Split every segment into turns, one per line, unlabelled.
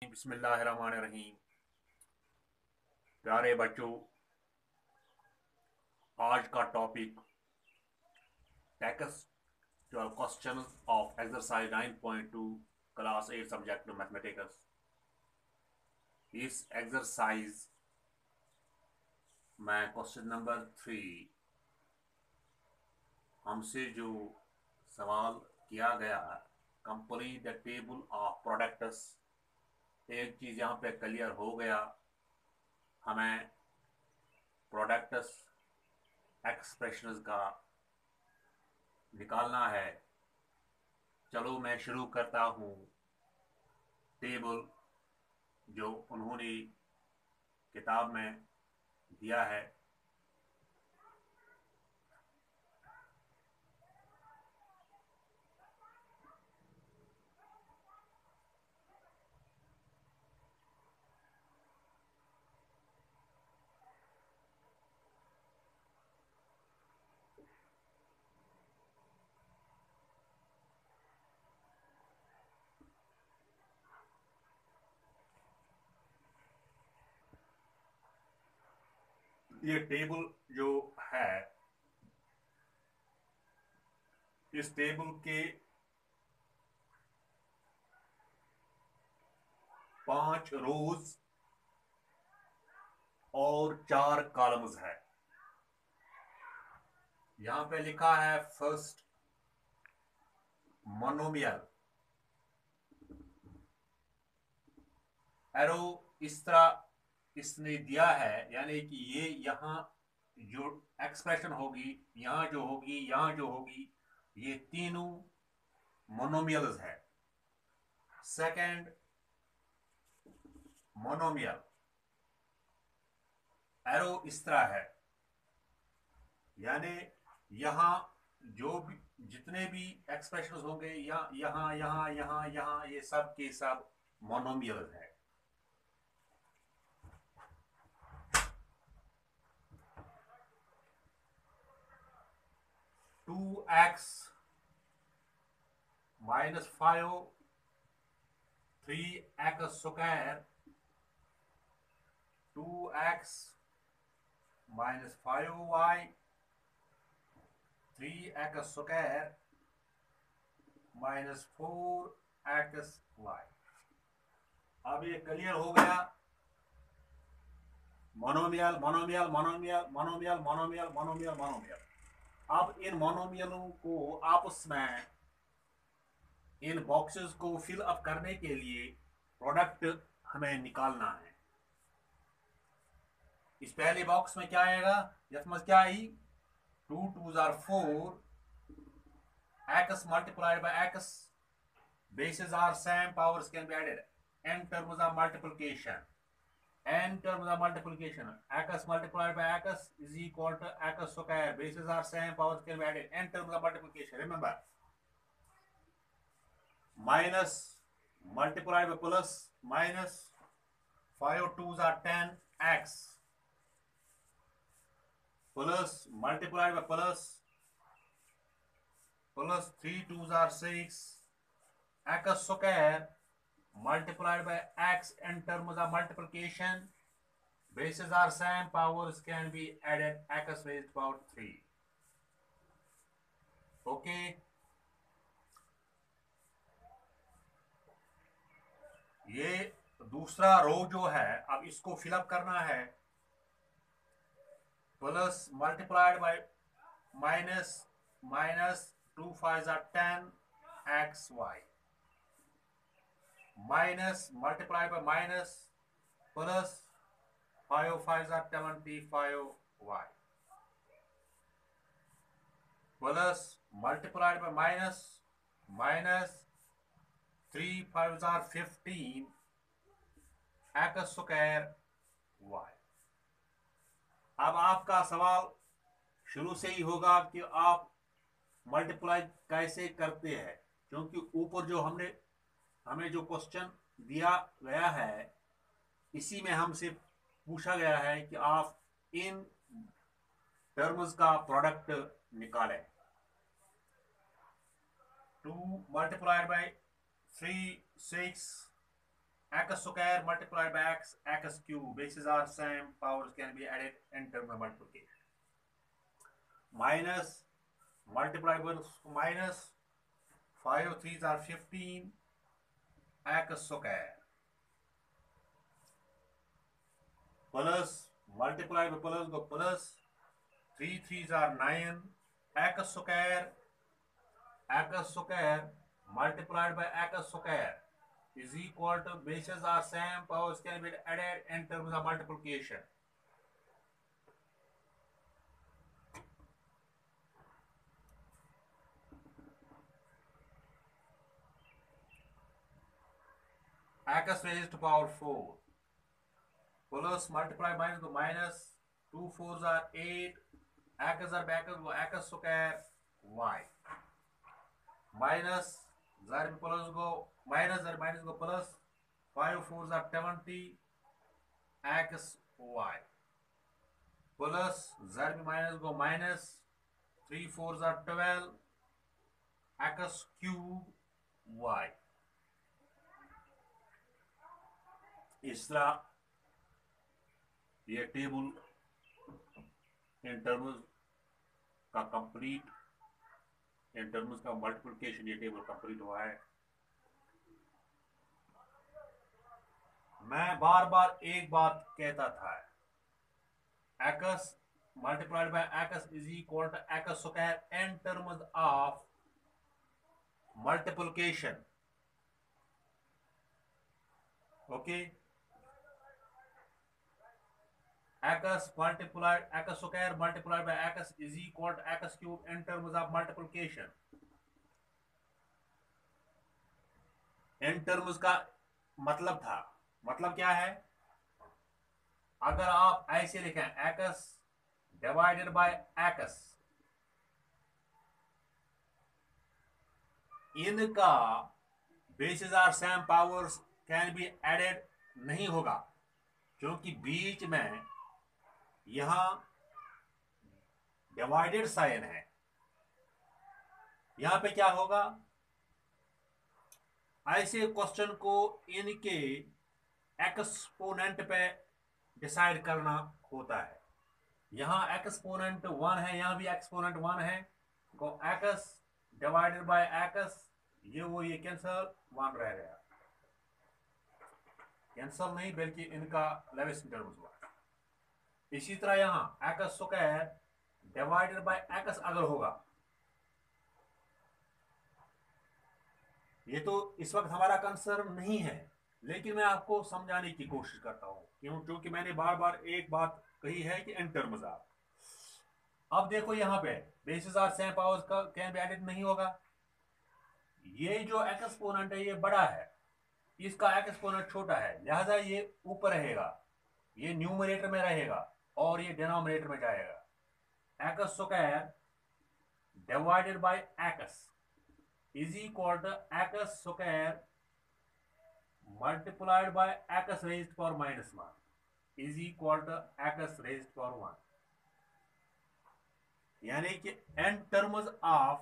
बिस्मिल्लाहिर्रहमानिर्रहीम। प्यारे बच्चों, आज का topic text 12 question of exercise 9.2 class 8 subject mathematics. इस एक्सरसाइज में क्वेश्चन नंबर 3 हमसे जो सवाल किया गया, complete the table of products. एक चीज़ यहाँ पे क्लियर हो गया, हमें प्रोडक्ट्स एक्सप्रेशंस का निकालना है। चलो मैं शुरू करता हूँ। टेबल जो उन्होंने किताब में दिया है, ये टेबल जो है, इस टेबल के 5 रोज और 4 कॉलम्स है। यहां पे लिखा है फर्स्ट मोनोमियल। एरो इस तरह इसने दिया है, यानी कि ये यहां जो एक्सप्रेशन होगी, यहां जो होगी, यहां जो होगी, ये तीनों मोनोमियल्स है। सेकंड मोनोमियल, एरो इस तरह है, यानी यहां जो भी जितने भी एक्सप्रेशन होंगे, यहां यहां यहां यहां, ये सब के सब मोनोमियल है। Two x -5, 3x square, 2x -5y, 3x square -4xy। अब ये क्लियर हो गया। Monomial monomial monomial monomial monomial monomial monomial. अब इन मोनोमियलों को आपस में, इन बॉक्सेस को फिल अप करने के लिए प्रोडक्ट हमें निकालना है। इस पहले बॉक्स में क्या आएगा? यथ में क्या आई? 2 2s are 4, x multiplied by x, bases are same, powers can be added. n terms of multiplication, n terms of multiplication, x multiplied by x is equal to x square, bases are same, powers can be added. n terms of multiplication, remember, minus multiplied by plus, minus 5 2s are 10x, plus multiplied by plus 3 2s are 6, x square multiplied by x in terms of multiplication, bases are same, powers can be added, x raised to power 3. Okay, ये दूसरा रो जो है, अब इसको fill up करना है। Plus multiplied by minus, minus 2 5s are 10xy, minus multiplied by minus, plus 5 5s are 25y, plus multiplied by minus, minus 3 5s are 15 x square y। अब आपका सवाल शुरू से ही होगा कि आप मल्टीप्लाई कैसे करते हैं, क्योंकि ऊपर जो हमें जो क्वेश्चन दिया गया है, इसी में हमसे पूछा गया है कि आप इन टर्म्स का प्रोडक्ट निकालें। 2 multiplied by 3 6, x square multiplied by x cube. Bases are same. Powers can be added in terms of multiplication. Minus multiplied by minus 5 3s are 15 x square. Plus multiplied by plus go plus 3 3s are 9 x square multiplied by x square is equal to, bases are same, powers can be added in terms of multiplication. X raised to power 4 plus multiply minus go minus 2 4s are 8 x are back go x square y minus zar plus go minus zar minus go plus 5 4s are 70 x y plus zar minus go minus 3 4s are 12 x cube y. इस तरह ये table इन terms का complete, इन terms का multiplication, ये table complete हुआ है। मैं बार बार एक बात कहता था, x multiplied by x is equal to x square in terms of multiplication. Okay, x square multiplied by x is equal to x cube in terms of multiplication. In terms का मतलब क्या है? अगर आप ऐसे लिखें x डिवाइडेड बाय x, इनका basis are same, powers can be added नहीं होगा, क्योंकि बीच में यहां डिवाइडेड साइन है। यहां पे क्या होगा? ऐसे क्वेश्चन को इनके एक्सपोनेंट पे डिसाइड करना होता है। यहां एक्सपोनेंट 1 है, यहां भी एक्सपोनेंट 1 है, तो x डिवाइडेड बाय x, ये कैंसल 1 रह गया, कैंसल नहीं बल्कि इनका लेवेस्ट टर्म्स हुआ। इसी तरह यहां x square divided by x अगर होगा, ये तो इस वक्त हमारा कंसर्न नहीं है, लेकिन मैं आपको समझाने की कोशिश करता हूं, क्योंकि मैंने बार बार एक बात कही है कि इन टर्म्स ऑफ। अब देखो यहां पे बेसिस आर सेम, पावर्स का कैन बी एडेड नहीं होगा। ये जो एक्सपोनेंट है ये बड़ा है, इसका एक्सपोनेंट छोटा है, लिहाजा ये ऊपर रहेगा, ये न्यूमरेटर में रहेगा और ये डिनोमिनेटर में जाएगा। X square divided by x is equal to x square multiplied by x raised power minus 1 is equal to x raised power 1। यानी कि in terms of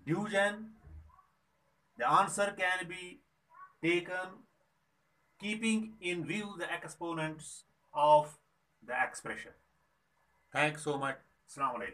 division the answer can be taken keeping in view the exponents of the expression. Thanks so much. Assalamu alaikum.